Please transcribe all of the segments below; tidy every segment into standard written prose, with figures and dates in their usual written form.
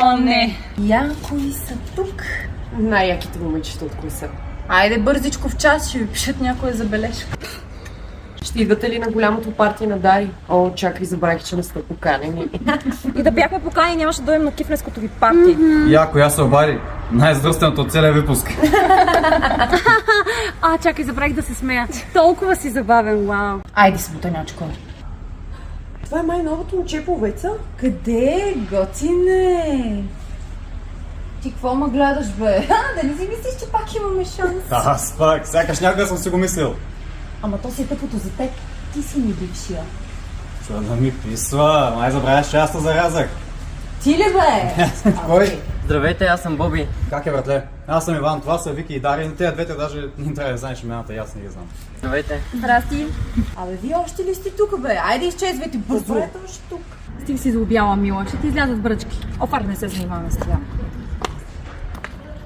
О, не! Кои са тук? Най-яките момичета от кои са. Айде бързичко в час, ще ви пишат някоя забележка. Ще идвате ли на голямото парти на Дари? О, чакай, забравих, че не сте поканени. И да бяхме покани, нямаше да дойдем на кифнеското ви парти. Яко, я се обади. Най-здръстеното от целия випуск. Чакай, забравих да се смея. Толкова си забавен, вау. Айде си, бутанячко. Това е май новото момче по овеца? Къде? Готине! Ти какво ме гледаш, бе? Дали си мислиш, че пак имаме шанс? Аз пак, сякаш някога съм си го мислил. Ама то си е тъпото за теб. Ти си ми бившия. Чува да ми писва, май забравяш, че аз те зарязах. Ти ли, бе? Кой? Здравейте, аз съм Боби. Как е, братле? Аз съм Иван, това са Вики и Дарин. Те двете даже не трябва да знаеш имената, и аз не ги знам. Здравейте. Здрасти. Абе, вие още ли сте тук, бе? Айде изчезвайте бързо. Ето още тук. Стига си заобяла, мила. Ще ти излязат бръчки. Офар, не се занимаваме с това.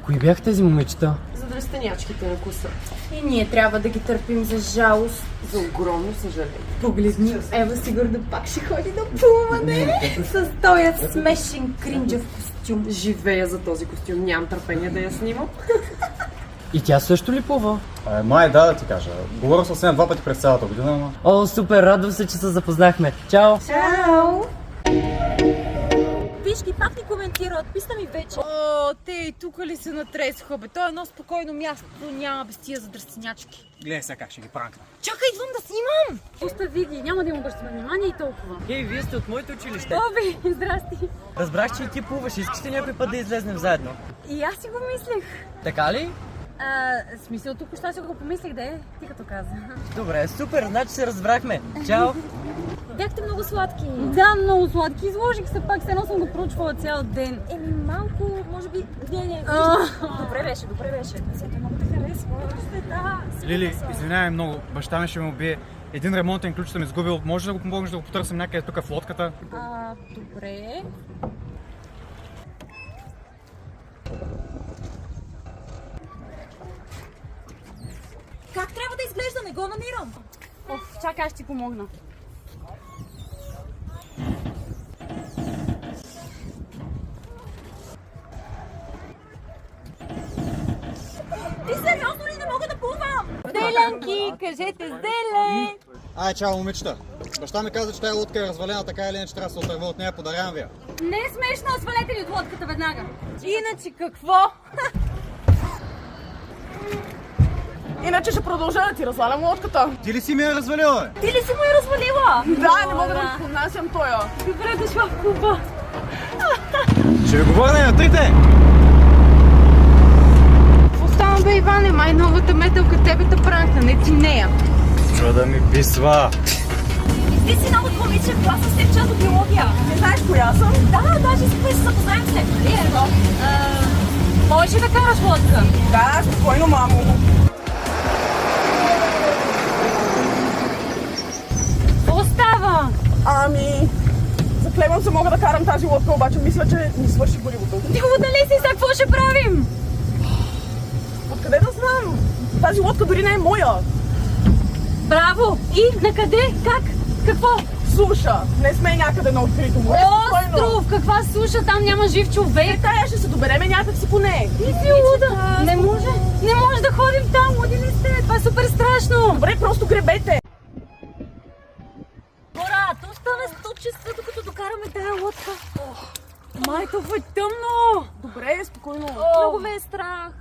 Кои бяха тези момичета? За дръстенячките на куса. И ние трябва да ги търпим за жалост. За огромно съжаление. Погледни, Ева сигурно пак ще ходи на плуване с този смешен кринджев костюм. Живея за този костюм, нямам търпение да я снимам. И тя също ли плува? Май да ти кажа. Говорил съм с нея 2 пъти през цялата година, но... О, супер, радвам се, че се запознахме. Чао! Чао! Виж ги, пак ни коментират, писна ми вече. О, те и тук ли се натресоха, бе? То е едно спокойно място, няма без тия задръстенячки. Гледай сега как ще ги пранкна. Чакай, идвам да снимам! Остави ги, няма да им обръщаме внимание и толкова. Хей, вие сте от моето училище. Боби, здрасти! Разбрах, че и ти плуваш. Искаш ли някой път да излезнем заедно? И аз си го мислех. Така ли? Смисъл, тук ще си го помислех, да е, ти като каза. Добре, супер, значи се разбрахме. Чао! Бяхте много сладки. Да, много сладки. Изложих се пак, все едно съм го проучвала цял ден. Малко, може би... Не. Добре беше. Сега много те харесва. Лили, извинявай много, баща ми ще ме убие. Един ремонтен ключ съм изгубил. Може да го помогнеш да го потърсим някъде тук в лодката? Добре. Как трябва да изглежда? Не го намирам. Чакай, аз ще ти помогна. Ти сериозно ли не мога да плувам? Делянки, кажете зделе! Чао, момичета. Баща ми каза, че тая лодка е развалена, така или иначе трябва да се отърва от нея, подарявам ви я. Не е смешно, свалете ли от лодката веднага? Иначе какво? Иначе ще продължа да ти развалям лодката. Ти ли си ми я развалила, бе? Ти ли си му я развалила? Да, не мога да поднасям тоя. Добре дошла в клуба. Ще ви говоря на трите! Остана бе, Иване, май новата метелка тебе те пранкна, не ти нея. Чува да ми писва. Ти си новото момиче в класа с част от биология. Не знаеш коя съм? Да, даже си се запознаем след. Можеш ли да караш лодка? Да, спокойно, мамо. Какво става? Заклевам се, мога да карам тази лодка, обаче мисля, че ни свърши горивото. Ти го дали си, сега какво ще правим? Откъде да знам? Тази лодка дори не е моя. Браво! И на къде? Как? Какво? Суша! Не сме някъде на открито море. Остров! Каква суша? Там няма жив човек. Тая ще се добереме някак си по нея. Ти си луда! Не може да ходим там, луди ли сте? Това е супер страшно! Добре, просто гребете. Хора, то стане 100 часа, докато докараме тая лодка. Май, толкова е тъмно! Добре, спокойно. Много ме е страх.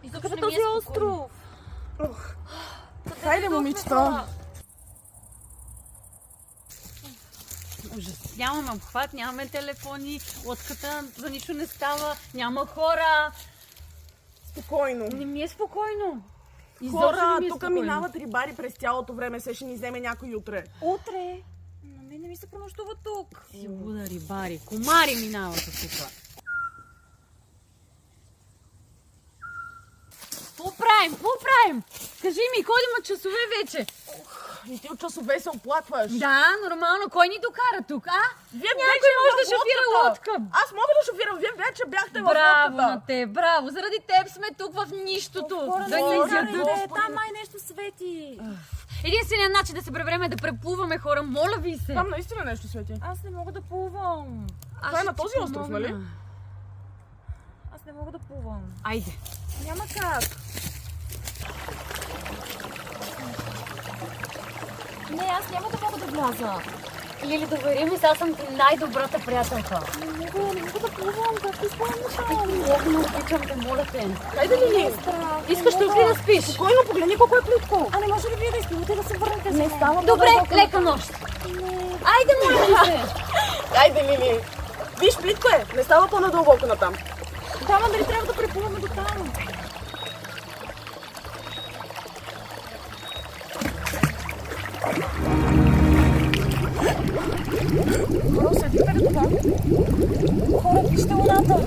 Изобщо този остров. Хайде, момичета. Ужас. Нямаме обхват, нямаме телефони, лодката за нищо не става, няма хора. Спокойно. Не ми е спокойно. Хора, тук минават рибари през цялото време, се ще ни вземе някой утре. Утре? На мен не ми се пренощува тук. Си луда рибари, комари минават от тук. Какво правим? Кажи ми, ходим от часове вече. И ти от часове се оплакваш. Да, нормално. Кой ни докара тук, а? Вие някой може да шофира лодка. Аз мога да шофирам, вие вече бяхте в Браво лодката. на те, браво. Заради теб сме тук в нищото. Да ни изядат. Там май нещо свети. Единственият начин да се преберем е да преплуваме, хора. Моля ви се. Там наистина нещо свети. Аз не мога да плувам. Това е на този остров, нали? Аз не мога да плувам. Айде. Няма как. Не, аз няма да мога да вляза. Лили, довери ми, сега съм ти най-добрата приятелка. Не мога да плувам, как ти спомням? Много обичам те, моля те. Хайде, Лили. Искаш ли да спиш? Спокойно, погледни колко е плитко. А не може ли вие да изпивате да се върнете? Не става. Добре, лека нощ. Айде, моля ти се. Айде, Лили. Виж, плитко е. Не става по-надълбоко натам. Да, ма дали трябва да преплуваме до там? Хора, седите ли това? Хора, вижте луната!